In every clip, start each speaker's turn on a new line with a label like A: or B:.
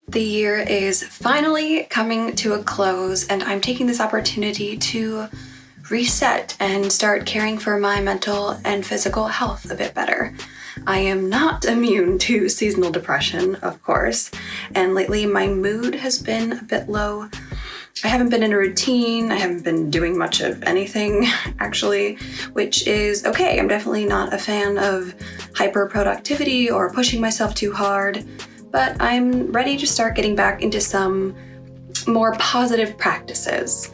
A: The year is finally coming to a close, and I'm taking this opportunity to reset and start caring for my mental and physical health a bit better. I am not immune to seasonal depression, of course, and lately my mood has been a bit low. I haven't been in a routine, I haven't been doing much of anything, actually, which is okay. I'm definitely not a fan of hyper-productivity or pushing myself too hard, but I'm ready to start getting back into some more positive practices.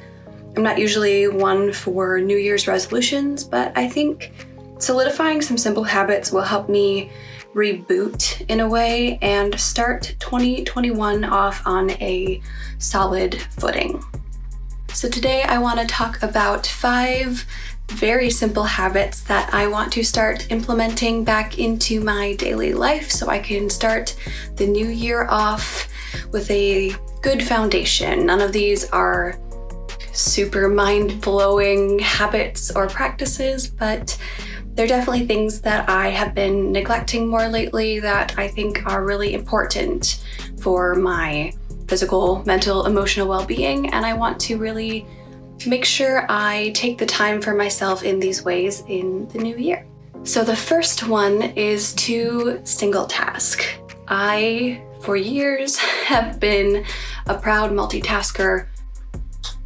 A: I'm not usually one for New Year's resolutions, but I think solidifying some simple habits will help me reboot in a way and start 2021 off on a solid footing. So today I want to talk about 5 very simple habits that I want to start implementing back into my daily life so I can start the new year off with a good foundation. None of these are super mind-blowing habits or practices, but they're definitely things that I have been neglecting more lately that I think are really important for my physical, mental, emotional well-being, and I want to really make sure I take the time for myself in these ways in the new year. So the first one is to single task. I, for years, have been a proud multitasker,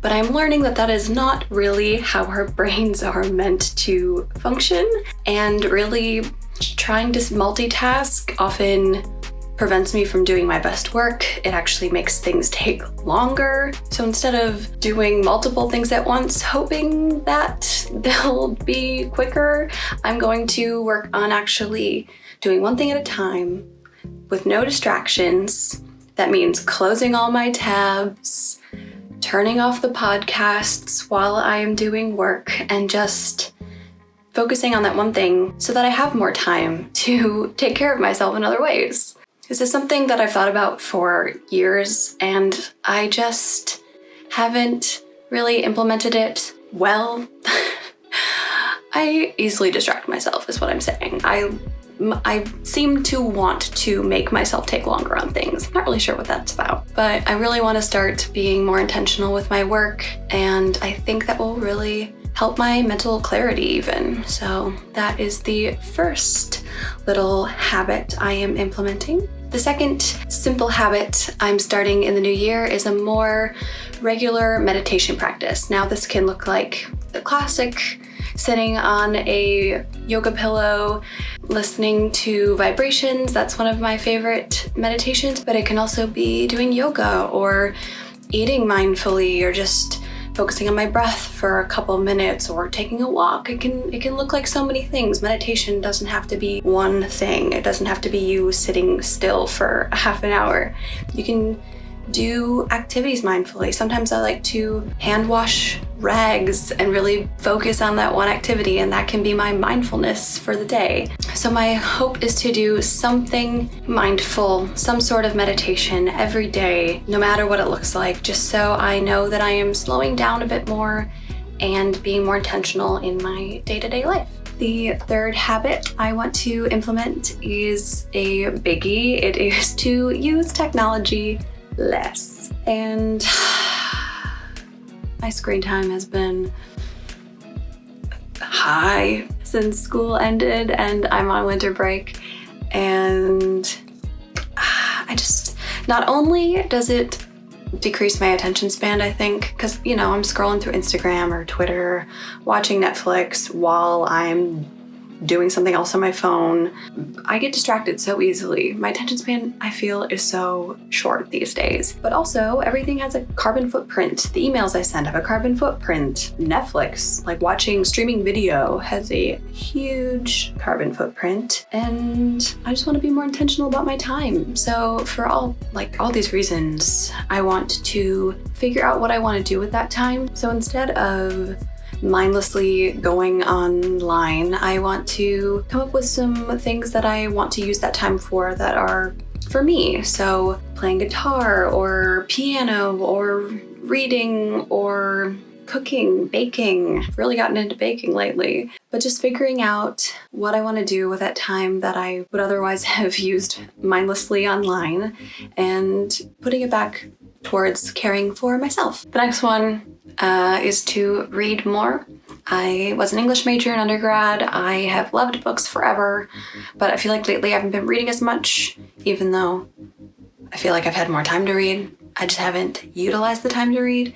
A: but I'm learning that that is not really how our brains are meant to function, and really trying to multitask often prevents me from doing my best work. It actually makes things take longer. So instead of doing multiple things at once, hoping that they'll be quicker, I'm going to work on actually doing one thing at a time with no distractions. That means closing all my tabs, turning off the podcasts while I am doing work, and just focusing on that one thing so that I have more time to take care of myself in other ways. This is something that I've thought about for years, and I just haven't really implemented it well. I easily distract myself, is what I'm saying. I seem to want to make myself take longer on things. I'm not really sure what that's about, but I really want to start being more intentional with my work, and I think that will really help my mental clarity even. So that is the first little habit I am implementing. The second simple habit I'm starting in the new year is a more regular meditation practice. Now this can look like the classic sitting on a yoga pillow, listening to vibrations. That's one of my favorite meditations, but it can also be doing yoga or eating mindfully or just focusing on my breath for a couple minutes or taking a walk. It can look like so many things. Meditation doesn't have to be one thing. It doesn't have to be you sitting still for a half an hour. You can do activities mindfully. Sometimes I like to hand wash rags and really focus on that one activity, and that can be my mindfulness for the day. So my hope is to do something mindful, some sort of meditation every day, no matter what it looks like, just so I know that I am slowing down a bit more and being more intentional in my day-to-day life. The third habit I want to implement is a biggie. It is to use technology less. And my screen time has been high since school ended and I'm on winter break. And not only does it decrease my attention span, I think, because, I'm scrolling through Instagram or Twitter, watching Netflix while I'm doing something else on my phone. I get distracted so easily. My attention span, I feel, is so short these days. But also, everything has a carbon footprint. The emails I send have a carbon footprint. Netflix, like watching streaming video, has a huge carbon footprint. And I just want to be more intentional about my time. So for all these reasons, I want to figure out what I want to do with that time. So instead of mindlessly going online, I want to come up with some things that I want to use that time for that are for me. So playing guitar or piano or reading or cooking, baking. I've really gotten into baking lately. But just figuring out what I want to do with that time that I would otherwise have used mindlessly online and putting it back towards caring for myself. The next one is to read more. I was an English major in undergrad. I have loved books forever, but I feel like lately I haven't been reading as much, even though I feel like I've had more time to read. I just haven't utilized the time to read.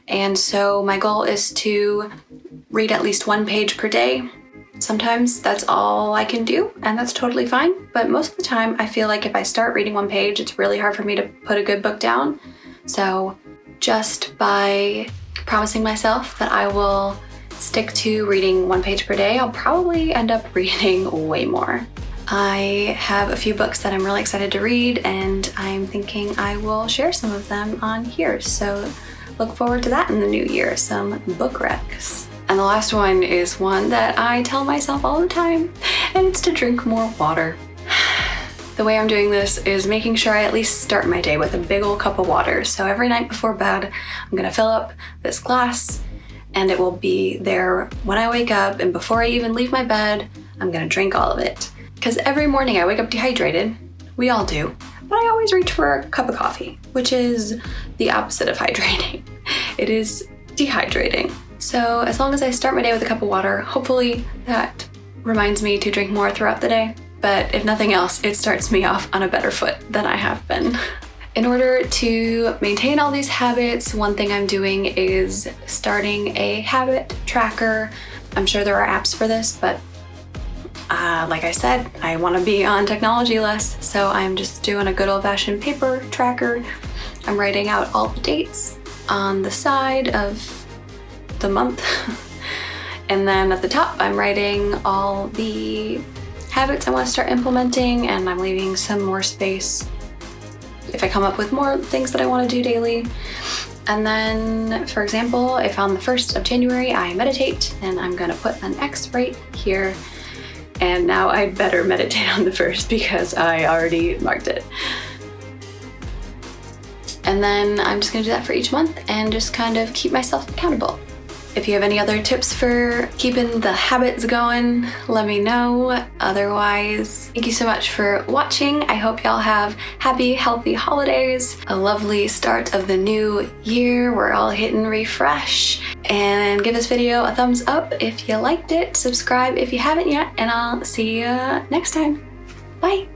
A: And so my goal is to read at least 1 page per day. Sometimes that's all I can do, and that's totally fine. But most of the time, I feel like if I start reading 1 page, it's really hard for me to put a good book down. So just by promising myself that I will stick to reading 1 page per day, I'll probably end up reading way more. I have a few books that I'm really excited to read, and I'm thinking I will share some of them on here. So look forward to that in the new year, some book recs. And the last one is one that I tell myself all the time, and it's to drink more water. The way I'm doing this is making sure I at least start my day with a big old cup of water. So every night before bed, I'm gonna fill up this glass, and it will be there when I wake up, and before I even leave my bed, I'm gonna drink all of it. Because every morning I wake up dehydrated. We all do. But I always reach for a cup of coffee, which is the opposite of hydrating. It is dehydrating. So as long as I start my day with a cup of water, hopefully that reminds me to drink more throughout the day. But if nothing else, it starts me off on a better foot than I have been. In order to maintain all these habits, one thing I'm doing is starting a habit tracker. I'm sure there are apps for this, but like I said, I want to be on technology less, so I'm just doing a good old-fashioned paper tracker. I'm writing out all the dates on the side of the month. And then at the top, I'm writing all the habits I want to start implementing, and I'm leaving some more space if I come up with more things that I want to do daily. And then, for example, if on the 1st of January I meditate, then I'm gonna put an X right here. And now I'd better meditate on the 1st because I already marked it. And then I'm just gonna do that for each month and just kind of keep myself accountable. If you have any other tips for keeping the habits going, let me know. Otherwise, thank you so much for watching. I hope y'all have happy, healthy holidays, a lovely start of the new year. We're all hitting refresh. And give this video a thumbs up if you liked it, subscribe if you haven't yet, and I'll see you next time. Bye.